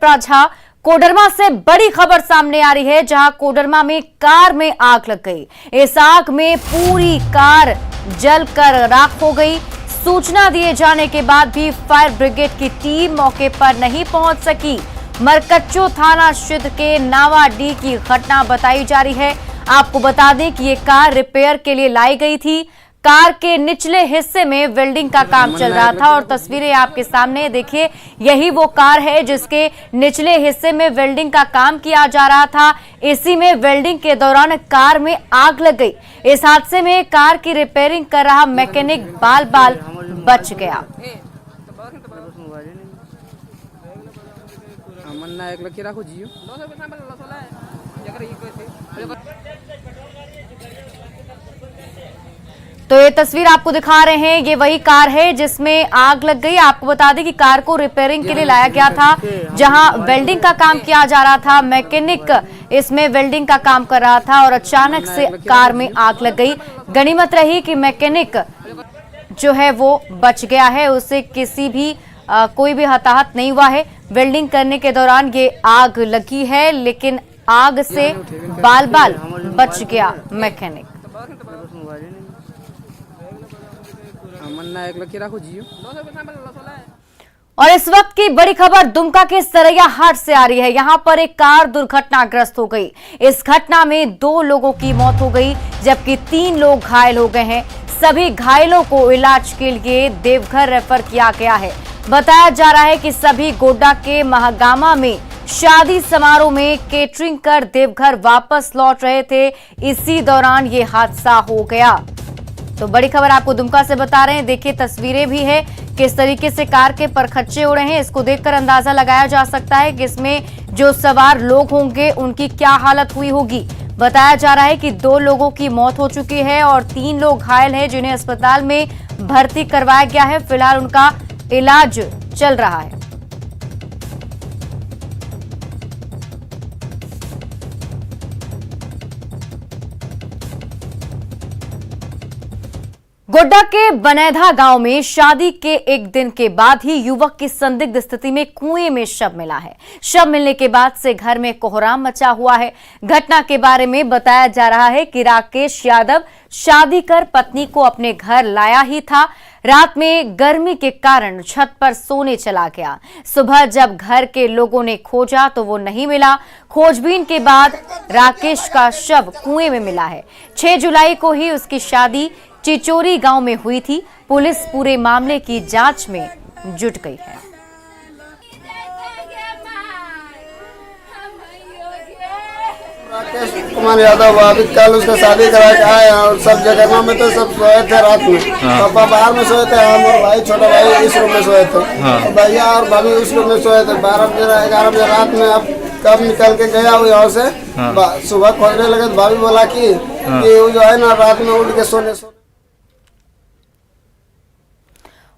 जहां कोडरमा से बड़ी खबर सामने आ रही है, जहां कोडरमा में कार में आग लग गई। इस आग में पूरी कार जलकर राख हो गई। सूचना दिए जाने के बाद भी फायर ब्रिगेड की टीम मौके पर नहीं पहुंच सकी। मरकच्चो थाना क्षेत्र के नावाडीह की घटना बताई जा रही है। आपको बता दें कि ये कार रिपेयर के लिए लाई गई थी। कार के निचले हिस्से में वेल्डिंग का काम चल रहा था और तस्वीरें आपके सामने देखिए, यही वो कार है जिसके निचले हिस्से में वेल्डिंग का काम किया जा रहा था। इसी में वेल्डिंग के दौरान कार में आग लग गई। इस हादसे में कार की रिपेयरिंग कर रहा मैकेनिक बाल बाल बच गया। तो ये तस्वीर आपको दिखा रहे हैं, ये वही कार है जिसमें आग लग गई। आपको बता दें कि कार को रिपेयरिंग के लिए लाया गया था, जहां वेल्डिंग का काम किया जा रहा था। मैकेनिक इसमें वेल्डिंग का काम कर रहा था और अचानक से कार में आग लग गई। गनीमत रही कि मैकेनिक जो है वो बच गया है, उससे किसी भी कोई भी हताहत नहीं हुआ है। वेल्डिंग करने के दौरान ये आग लगी है, लेकिन आग से बाल बाल बच गया मैकेनिक। और इस वक्त की बड़ी खबर दुमका के सरैया हाट से आ रही है। यहां पर एक कार दुर्घटनाग्रस्त हो गई। इस घटना में 2 लोगों की मौत हो गई, जबकि 3 लोग घायल हो गए हैं। सभी घायलों को इलाज के लिए देवघर रेफर किया गया है। बताया जा रहा है कि सभी गोड्डा के महागामा में शादी समारोह में केटरिंग कर देवघर वापस लौट रहे थे। इसी दौरान ये हादसा हो गया। तो बड़ी खबर आपको दुमका से बता रहे हैं। देखिए, तस्वीरें भी है किस तरीके से कार के परखच्चे उड़े हैं। इसको देखकर अंदाजा लगाया जा सकता है कि इसमें जो सवार लोग होंगे उनकी क्या हालत हुई होगी। बताया जा रहा है कि 2 लोगों की मौत हो चुकी है और 3 लोग घायल हैं, जिन्हें अस्पताल में भर्ती करवाया गया है। फिलहाल उनका इलाज चल रहा है। गोड्डा के बनेधा गांव में शादी के एक दिन के बाद ही युवक की संदिग्ध स्थिति में कुएं में शव मिला है। शव मिलने के बाद से घर में कोहराम मचा हुआ है। घटना के बारे में बताया जा रहा है कि राकेश यादव शादी कर पत्नी को अपने घर लाया ही था। रात में गर्मी के कारण छत पर सोने चला गया। सुबह जब घर के लोगों ने खोजा तो वो नहीं मिला। खोजबीन के बाद राकेश का शव कुएं में मिला है। 6 जुलाई को ही उसकी शादी चिचोरी गांव में हुई थी। पुलिस पूरे मामले की जांच में जुट गई है। राकेश कुमार यादव अभी कल उसका शादी करा के आए और सब जगह में तो सब सोए थे रात में। पापा बाहर में सोए थे, हम और भाई छोटा भाई इस रूम में सोए थे और भैया और भाभी उस रूम में सोए थे। 12 बजे 11 बजे रात में अब कब निकल के गया वो यहाँ से। सुबह खोजने लगे तो भाभी बोला कि वो जो है ना रात में उठ के सोने।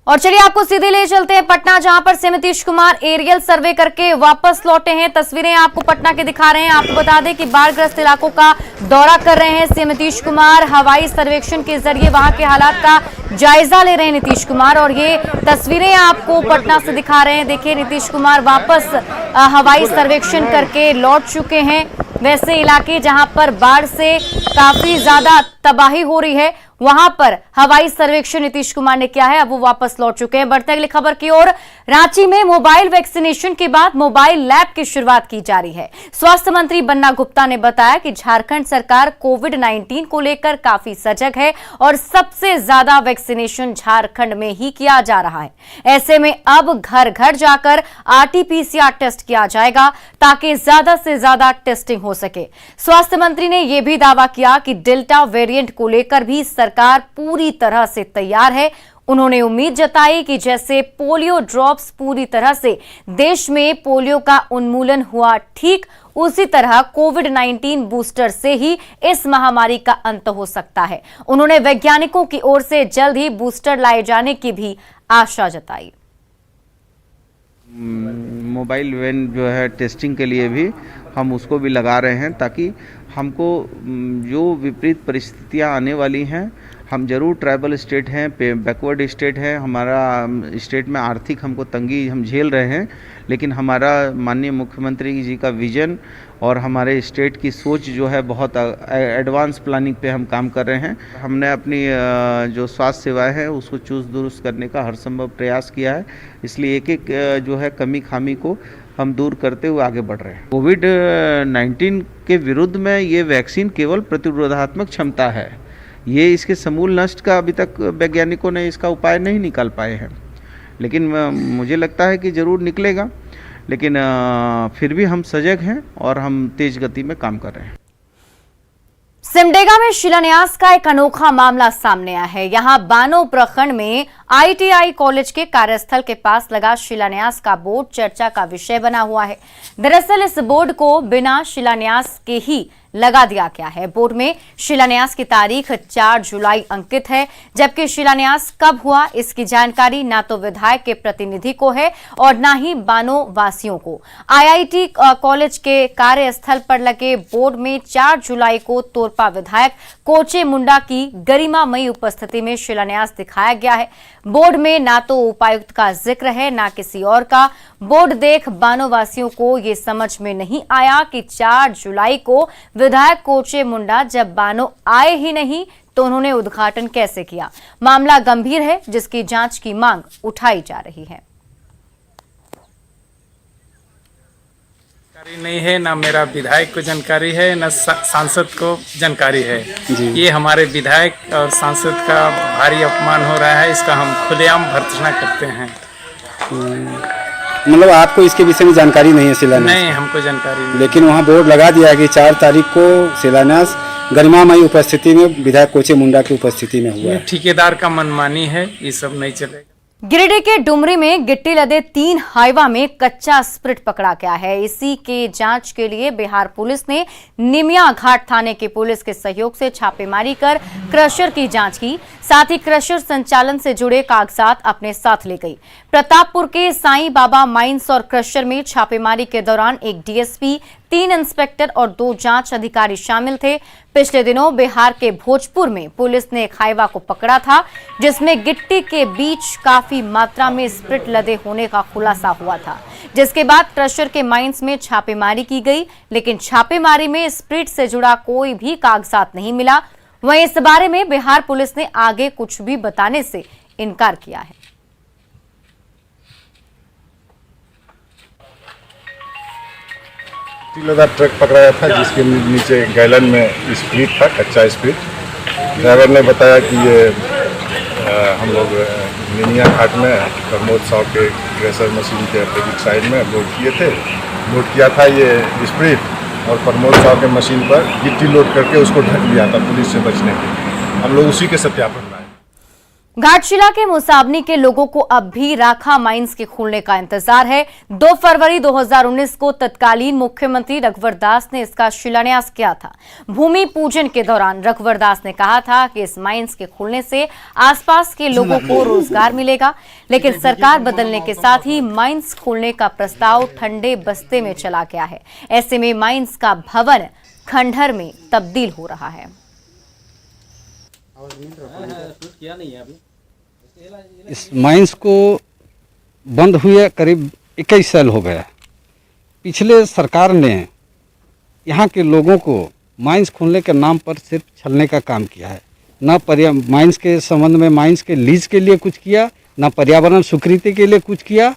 और चलिए आपको सीधे ले चलते हैं पटना, जहां पर CM Nitish Kumar aerial survey करके वापस लौटे हैं। तस्वीरें आपको पटना के दिखा रहे हैं। आपको बता दें कि बाढ़ग्रस्त इलाकों का दौरा कर रहे हैं सीएम नीतीश कुमार। हवाई सर्वेक्षण के जरिए वहां के हालात का जायजा ले रहे हैं नीतीश कुमार और ये तस्वीरें आपको पटना से दिखा रहे हैं। देखिए, नीतीश कुमार वापस हवाई सर्वेक्षण करके लौट चुके हैं। वैसे इलाके जहां पर बाढ़ से काफी ज्यादा तबाही हो रही है, वहां पर हवाई सर्वेक्षण नीतीश कुमार ने किया है। अब वो वापस लौट चुके हैं। बढ़ते अगली खबर की ओर। रांची में मोबाइल वैक्सीनेशन के बाद मोबाइल लैब की शुरुआत की जा रही है। स्वास्थ्य मंत्री बन्ना गुप्ता ने बताया कि झारखंड सरकार कोविड-19 को लेकर काफी सजग है और सबसे ज्यादा वैक्सीनेशन झारखंड में ही किया जा रहा है। ऐसे में अब घर घर जाकर RT-PCR टेस्ट किया जाएगा ताकि ज्यादा से ज्यादा टेस्टिंग हो सके। स्वास्थ्य मंत्री ने यह भी दावा किया कि डेल्टा वेरिएंट को लेकर भी सरकार पूरी तरह से तैयार है। उन्होंने उम्मीद जताई कि जैसे पोलियो ड्रॉप्स पूरी तरह से देश में पोलियो का उन्मूलन हुआ, ठीक उसी तरह कोविड-19 बूस्टर से ही इस महामारी का अंत हो सकता है। उन्होंने वैज्ञानिकों की ओर से जल्द ही बूस्टर लाए जाने की भी आशा जताई। मोबाइल वैन जो है टेस्टिंग के लिए भी हम उसको भी लगा रहे हैं, ताकि हमको जो विपरीत परिस्थितियां आने वाली हैं हम जरूर ट्राइबल स्टेट हैं, बैकवर्ड स्टेट है, हमारा स्टेट में आर्थिक हमको तंगी हम झेल रहे हैं, लेकिन हमारा माननीय मुख्यमंत्री जी का विजन और हमारे स्टेट की सोच जो है बहुत एडवांस प्लानिंग पे हम काम कर रहे हैं। हमने अपनी जो स्वास्थ्य सेवाएं हैं उसको चुस्त दुरुस्त करने का हर संभव प्रयास किया है, इसलिए एक एक जो है कमी खामी को हम दूर करते हुए आगे बढ़ रहे हैं। कोविड-19 के विरुद्ध में ये वैक्सीन केवल प्रतिरोधात्मक क्षमता है, ये इसके समूल नष्ट का अभी तक वैज्ञानिकों ने इसका उपाय नहीं निकाल पाए हैं, लेकिन मुझे लगता है कि ज़रूर निकलेगा। लेकिन फिर भी हम सजग हैं और हम तेज गति में काम कर रहे हैं। सिमडेगा में शिलान्यास का एक अनोखा मामला सामने आया है। यहां बानो प्रखंड में ITI कॉलेज के कार्यस्थल के पास लगा शिलान्यास का बोर्ड चर्चा का विषय बना हुआ है। दरअसल इस बोर्ड को बिना शिलान्यास के ही लगा दिया गया है। बोर्ड में शिलान्यास की तारीख 4 जुलाई अंकित है, जबकि शिलान्यास कब हुआ इसकी जानकारी ना तो विधायक के प्रतिनिधि को है और ना ही बानो वासियों को। IIT कॉलेज के कार्यस्थल पर लगे बोर्ड में 4 जुलाई को तोरपा विधायक कोचे मुंडा की गरिमामयी उपस्थिति में शिलान्यास दिखाया गया है। बोर्ड में ना तो उपायुक्त का जिक्र है ना किसी और का। बोर्ड देख बानो वासियों को ये समझ में नहीं आया कि 4 जुलाई को विधायक कोचे मुंडा जब बानो आए ही नहीं तो उन्होंने उद्घाटन कैसे किया। मामला गंभीर है, जिसकी जांच की मांग उठाई जा रही है। जानकारी नहीं है, ना मेरा विधायक को जानकारी है, ना सांसद को जानकारी है। ये हमारे विधायक और सांसद का भारी अपमान हो रहा है, इसका हम खुलेआम भर्त्सना करते हैं। मतलब आपको इसके विषय में जानकारी नहीं है शिलान्यास? नहीं, हमको जानकारी नहीं। लेकिन वहाँ बोर्ड लगा दिया कि 4 तारीख को शिलान्यास गरिमामयी उपस्थिति में विधायक कोचे मुंडा की उपस्थिति में हुआ है। ठेकेदार का मनमानी है, ये सब नहीं चलेगा। गिरिडीह के डुमरी में गिट्टी लदे 3 हाइवा में कच्चा स्प्रिट पकड़ा गया है। इसी के जांच के लिए बिहार पुलिस ने निमिया घाट थाने की पुलिस के सहयोग से छापेमारी कर क्रशर की जांच की, साथ ही क्रशर संचालन से जुड़े कागजात अपने साथ ले गई। प्रतापपुर के साईं बाबा माइंस और क्रशर में छापेमारी के दौरान एक डीएसपी, 3 इंस्पेक्टर और 2 जांच अधिकारी शामिल थे। पिछले दिनों बिहार के भोजपुर में पुलिस ने एक हाइवा को पकड़ा था, जिसमें गिट्टी के बीच काफी मात्रा में स्प्रिट लदे होने का खुलासा हुआ था, जिसके बाद क्रशर के माइंस में छापेमारी की गई, लेकिन छापेमारी में स्प्रिट से जुड़ा कोई भी कागजात नहीं मिला। वहीं इस बारे में बिहार पुलिस ने आगे कुछ भी बताने से इनकार किया है। लदा ट्रक पकड़ाया था, जिसके नीचे गैलन में स्प्रिट था, कच्चा स्प्रिट। ड्राइवर ने बताया कि ये हम लोग निमिया घाट में प्रमोद साहब के क्रशर मशीन के अपोजिट साइड में लोड किए थे। लोड किया था ये स्प्रिट और प्रमोद साहब के मशीन पर गिट्टी लोड करके उसको ढक लिया था पुलिस से बचने के लिए। हम लोग उसी के सत्यापन में आए। घाटशिला के मुसाबनी के लोगों को अब भी राखा माइंस के खुलने का इंतजार है। 2 फरवरी 2019 को तत्कालीन मुख्यमंत्री रघुवर दास ने इसका शिलान्यास किया था। भूमि पूजन के दौरान रघुवर दास ने कहा था कि इस माइंस के खुलने से आसपास के लोगों को रोजगार मिलेगा, लेकिन सरकार बदलने के साथ ही माइंस खोलने का प्रस्ताव ठंडे बस्ते में चला गया है। ऐसे में माइंस का भवन खंडहर में तब्दील हो रहा है। इस माइंस को बंद हुए करीब 21 साल हो गया। पिछले सरकार ने यहाँ के लोगों को माइंस खोलने के नाम पर सिर्फ छलने का काम किया है। न माइंस के संबंध में माइंस के लीज के लिए कुछ किया, न पर्यावरण स्वीकृति के लिए कुछ किया।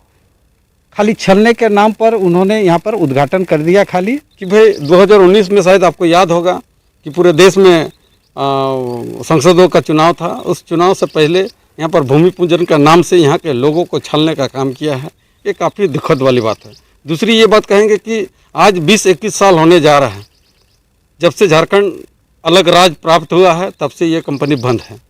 खाली छलने के नाम पर उन्होंने यहाँ पर उद्घाटन कर दिया खाली कि भाई 2019 में शायद आपको याद होगा कि पूरे देश में संसदों का चुनाव था। उस चुनाव से पहले यहाँ पर भूमि पूजन का नाम से यहाँ के लोगों को छलने का काम किया है। ये काफ़ी दुखद वाली बात है। दूसरी ये बात कहेंगे कि आज 20-21 साल होने जा रहा है जब से झारखंड अलग राज्य प्राप्त हुआ है, तब से ये कंपनी बंद है।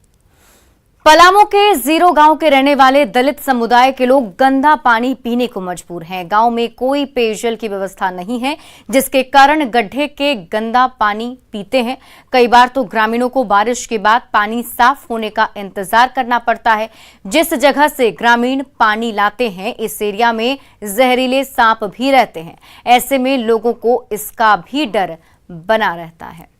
पलामू के जीरो गांव के रहने वाले दलित समुदाय के लोग गंदा पानी पीने को मजबूर हैं। गांव में कोई पेयजल की व्यवस्था नहीं है, जिसके कारण गड्ढे के गंदा पानी पीते हैं। कई बार तो ग्रामीणों को बारिश के बाद पानी साफ होने का इंतजार करना पड़ता है। जिस जगह से ग्रामीण पानी लाते हैं, इस एरिया में जहरीले सांप भी रहते हैं। ऐसे में लोगों को इसका भी डर बना रहता है।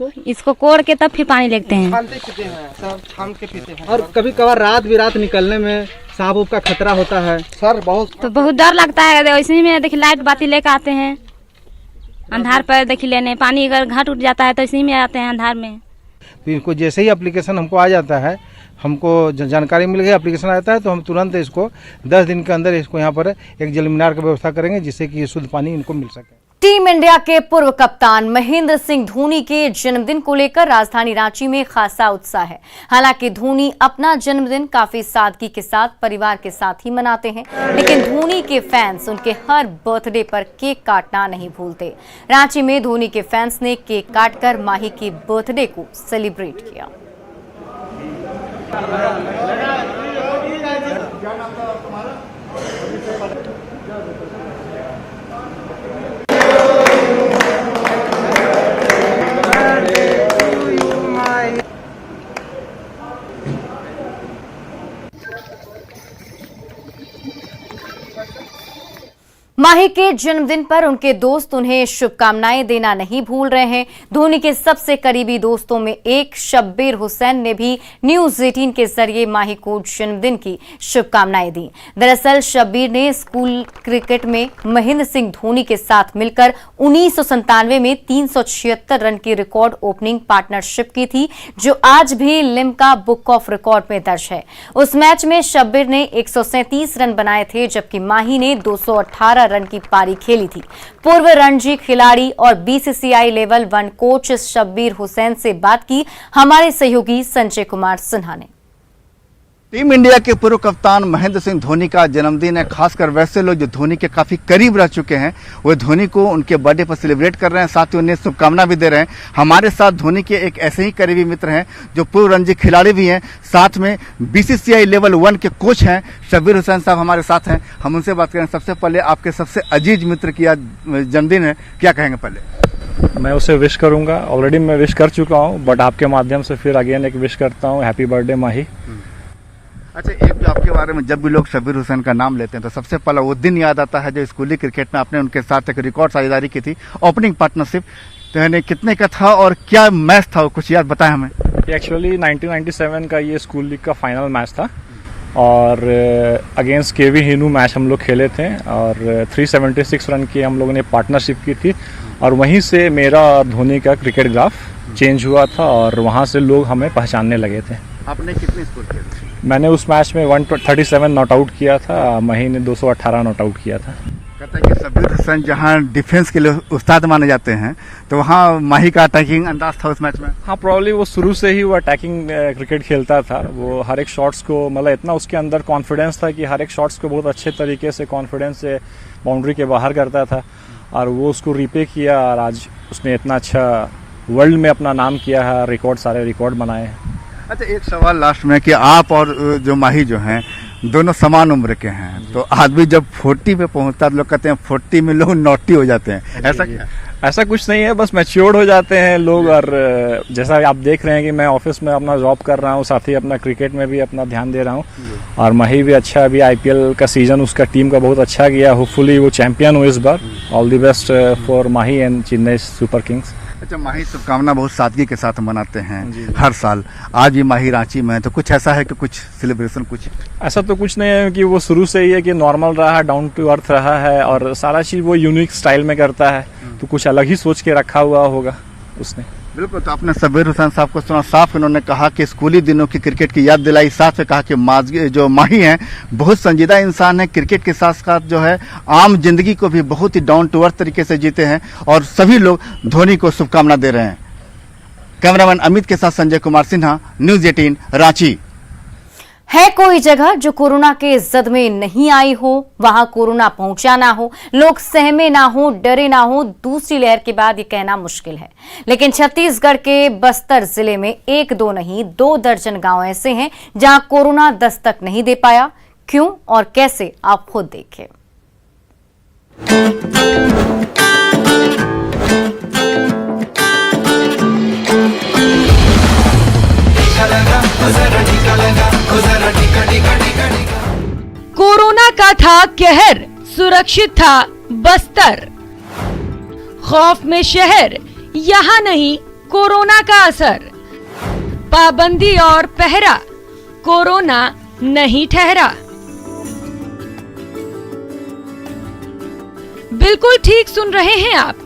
इसको? इसको कोड़ के तब फिर पानी लेते हैं। छान के पीते हैं। और कभी कभार रात बिरात निकलने में सांप उप का खतरा होता है सर? बहुत डर लगता है। वैसे ही में देखिए लाइट बाती लेकर आते हैं अंधार पर, देखिए लेने पानी अगर घाट उठ जाता है तो इसी में आते हैं अंधार में। इनको जैसे ही एप्लीकेशन हमको आ जाता है, हमको जानकारी मिल गई, एप्लीकेशन आ जाता है तो हम तुरंत इसको 10 दिन के अंदर इसको यहाँ पर एक जल मीनार की व्यवस्था करेंगे जिससे कि शुद्ध पानी इनको मिल सके। टीम इंडिया के पूर्व कप्तान महेंद्र सिंह धोनी के जन्मदिन को लेकर राजधानी रांची में खासा उत्साह है। हालांकि धोनी अपना जन्मदिन काफी सादगी के साथ परिवार के साथ ही मनाते हैं, लेकिन धोनी के फैंस उनके हर बर्थडे पर केक काटना नहीं भूलते। रांची में धोनी के फैंस ने केक काटकर माही के बर्थडे को सेलिब्रेट किया। माही के जन्मदिन पर उनके दोस्त उन्हें शुभकामनाएं देना नहीं भूल रहे हैं। धोनी के सबसे करीबी दोस्तों में एक शब्बीर हुसैन ने भी न्यूज 18 के जरिए माही को जन्मदिन की शुभकामनाएं दी। दरअसल शब्बीर ने स्कूल क्रिकेट में महेंद्र सिंह धोनी के साथ मिलकर 1997 में 376 रन की रिकॉर्ड ओपनिंग पार्टनरशिप की थी, जो आज भी लिम्का बुक ऑफ रिकॉर्ड में दर्ज है। उस मैच में शब्बीर ने 137 रन बनाए थे, जबकि माही ने 218 रन की पारी खेली थी। पूर्व रणजी खिलाड़ी और BCCI level 1 coach Shabbir Hussain से बात की हमारे सहयोगी संजय कुमार सिन्हा ने। टीम इंडिया के पूर्व कप्तान महेंद्र सिंह धोनी का जन्मदिन है। खासकर वैसे लोग जो धोनी के काफी करीब रह चुके हैं वो धोनी को उनके बर्थडे पर सेलिब्रेट कर रहे हैं, साथ ही उन्हें शुभकामना भी दे रहे हैं। हमारे साथ धोनी के एक ऐसे ही करीबी मित्र हैं जो पूर्व रणजी खिलाड़ी भी हैं, साथ में बीसीसीआई लेवल 1 के कोच हैं। शब्बीर हुसैन साहब हमारे साथ हैं, हम उनसे बात करें। सबसे पहले आपके सबसे अजीज मित्र की आज जन्मदिन है, क्या कहेंगे? पहले मैं उसे विश करूंगा, ऑलरेडी मैं विश कर चुका हूं, बट आपके माध्यम से फिर अगेन एक विश करता हूं, हैप्पी बर्थडे माही। अच्छा, एक जो आपके बारे में जब भी लोग शब्बीर हुसैन का नाम लेते हैं तो सबसे पहला वो दिन याद आता है जो स्कूली क्रिकेट में आपने उनके साथ एक रिकॉर्ड साझेदारी की थी, ओपनिंग पार्टनरशिप। तो यानी कितने का था और क्या मैच था, कुछ याद बताएं हमें। एक्चुअली 1997 का ये स्कूल लीग का फाइनल मैच था और अगेंस्ट केवी हिनू मैच हम लोग खेले थे और 376 रन की हम लोगों ने पार्टनरशिप की थी और वहीं से मेरा और धोनी का क्रिकेट ग्राफ चेंज हुआ था और वहाँ से लोग हमें पहचानने लगे थे। आपने कितने स्कोर किए? मैंने उस मैच में 137 नॉट आउट किया था, मही ने 218 नॉट आउट किया था। कहता है कि शब्बीर हुसैन जहां डिफेंस के लिए उस्ताद माने जाते हैं तो वहां माही का अटैकिंग अंदाज था उस मैच में। हाँ, प्रॉब्ली वो शुरू से ही वो अटैकिंग क्रिकेट खेलता था। वो हर एक शॉट्स को मतलब इतना उसके अंदर कॉन्फिडेंस था कि हर एक शॉट्स को बहुत अच्छे तरीके से कॉन्फिडेंस से बाउंड्री के बाहर करता था और वो उसको रिपे किया और आज उसने इतना अच्छा वर्ल्ड में अपना नाम किया है, रिकॉर्ड सारे रिकॉर्ड बनाए हैं। अच्छा, एक सवाल लास्ट में कि आप और जो माही जो हैं दोनों समान उम्र के हैं, तो आदमी जब 40 पे पहुंचता है लोग कहते हैं 40 में लोग नॉटी हो जाते हैं, ऐसा क्या? ऐसा कुछ नहीं है, बस मैच्योर्ड हो जाते हैं लोग। और जैसा आप देख रहे हैं कि मैं ऑफिस में अपना जॉब कर रहा हूँ, साथ ही अपना क्रिकेट में भी अपना ध्यान दे रहा हूँ और माही भी अच्छा, अभी आईपीएल का सीजन उसका टीम का बहुत अच्छा गया, होपफुली वो चैंपियन हो इस बार। All the best for Mahi and Chennai Super Kings. अच्छा, माही शुभकामना बहुत सादगी के साथ मनाते हैं हर साल, आज भी माही रांची में है, तो कुछ ऐसा है कि कुछ सेलिब्रेशन? कुछ ऐसा तो कुछ नहीं है कि वो शुरू से ही है कि नॉर्मल रहा है, डाउन टू अर्थ रहा है और सारा चीज वो यूनिक स्टाइल में करता है, तो कुछ अलग ही सोच के रखा हुआ होगा उसने। बिल्कुल। तो आपने शब्बीर हुसैन साहब को सुना, साफ उन्होंने कहा कि स्कूली दिनों की क्रिकेट की याद दिलाई, साथ में कहा कि जो माही हैं बहुत संजीदा इंसान है, क्रिकेट के साथ साथ जो है आम जिंदगी को भी बहुत ही डाउन टू अर्थ तरीके से जीते हैं और सभी लोग धोनी को शुभकामना दे रहे हैं। कैमरामैन अमित के साथ संजय कुमार सिन्हा, न्यूज 18 रांची। है कोई जगह जो कोरोना के जद में नहीं आई हो, वहां कोरोना पहुंचा ना हो, लोग सहमे ना हो, डरे ना हो। दूसरी लहर के बाद ये कहना मुश्किल है, लेकिन छत्तीसगढ़ के बस्तर जिले में 1-2 नहीं 2 दर्जन गांव ऐसे हैं जहां कोरोना दस्तक नहीं दे पाया। क्यों और कैसे, आप खुद देखें। कोरोना का था कहर, सुरक्षित था बस्तर। खौफ में शहर, यहाँ नहीं कोरोना का असर, पाबंदी और पहरा, कोरोना नहीं ठहरा। बिल्कुल ठीक सुन रहे हैं आप,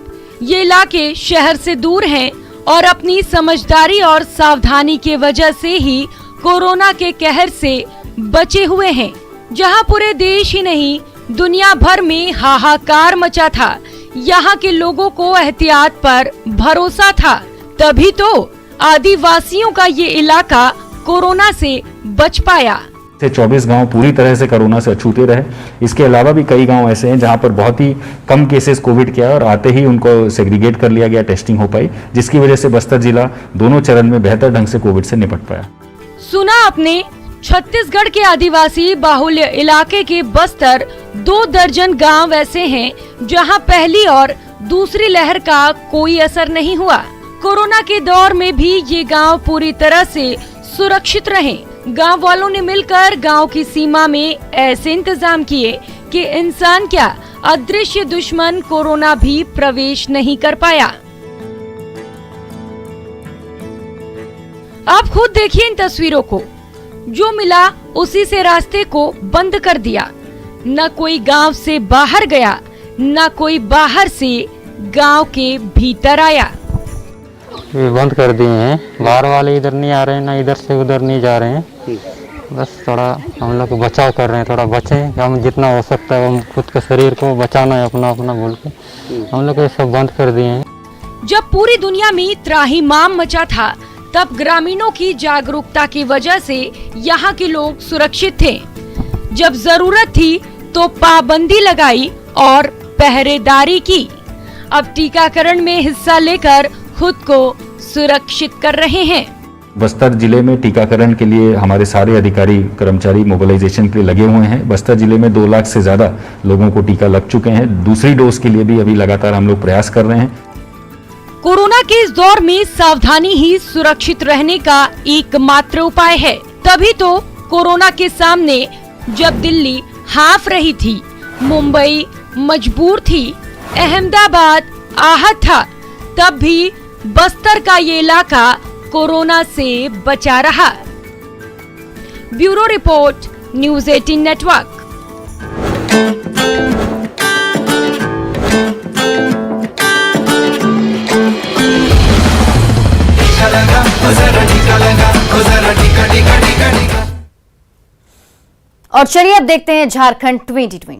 ये इलाके शहर से दूर हैं और अपनी समझदारी और सावधानी के वजह से ही कोरोना के कहर से बचे हुए हैं। जहां पूरे देश ही नहीं दुनिया भर में हाहाकार मचा था, यहाँ के लोगों को एहतियात पर भरोसा था, तभी तो आदिवासियों का ये इलाका कोरोना से बच पाया। 24 गांव पूरी तरह से कोरोना से अछूते रहे। इसके अलावा भी कई गांव ऐसे हैं जहां पर बहुत ही कम केसेस कोविड के और आते ही उनको सेग्रीगेट कर लिया गया, टेस्टिंग हो पाई, जिसकी वजह से बस्तर जिला दोनों चरण में बेहतर ढंग से कोविड से निपट पाया। सुना आपने, छत्तीसगढ़ के आदिवासी बाहुल्य इलाके के बस्तर 2 दर्जन गांव ऐसे हैं जहां पहली और दूसरी लहर का कोई असर नहीं हुआ। कोरोना के दौर में भी ये गांव पूरी तरह से सुरक्षित रहे। गांव वालों ने मिलकर गांव की सीमा में ऐसे इंतजाम किए कि इंसान क्या, अदृश्य दुश्मन कोरोना भी प्रवेश नहीं कर पाया। आप खुद देखिए इन तस्वीरों को, जो मिला उसी से रास्ते को बंद कर दिया। न कोई गांव से बाहर गया, न कोई बाहर से गांव के भीतर आया। ये बंद कर दिए हैं, बाहर वाले इधर नहीं आ रहे हैं, ना इधर से उधर नहीं जा रहे हैं। बस थोड़ा हम लोग बचाव कर रहे हैं, थोड़ा बचें, हम जितना हो सकता है हम खुद के शरीर को बचाना है अपना अपना बोल के हम लोग ये सब बंद कर दिए हैं। जब पूरी दुनिया में त्राहिमाम मचा था, तब ग्रामीणों की जागरूकता की वजह से यहाँ के लोग सुरक्षित थे। जब जरूरत थी तो पाबंदी लगाई और पहरेदारी की। अब टीकाकरण में हिस्सा लेकर खुद को सुरक्षित कर रहे हैं। बस्तर जिले में टीकाकरण के लिए हमारे सारे अधिकारी कर्मचारी मोबिलाइजेशन के लिए लगे हुए हैं। बस्तर जिले में 2 लाख से ज्यादा लोगों को टीका लग चुके हैं। दूसरी डोज के लिए भी अभी लगातार हम लोग प्रयास कर रहे हैं। कोरोना के इस दौर में सावधानी ही सुरक्षित रहने का एकमात्र उपाय है। तभी तो कोरोना के सामने जब दिल्ली हाफ रही थी, मुंबई मजबूर थी, अहमदाबाद आहत था, तब भी बस्तर का ये इलाका कोरोना से बचा रहा। Bureau report, news 18 network. और चलिए अब देखते हैं झारखंड 2020।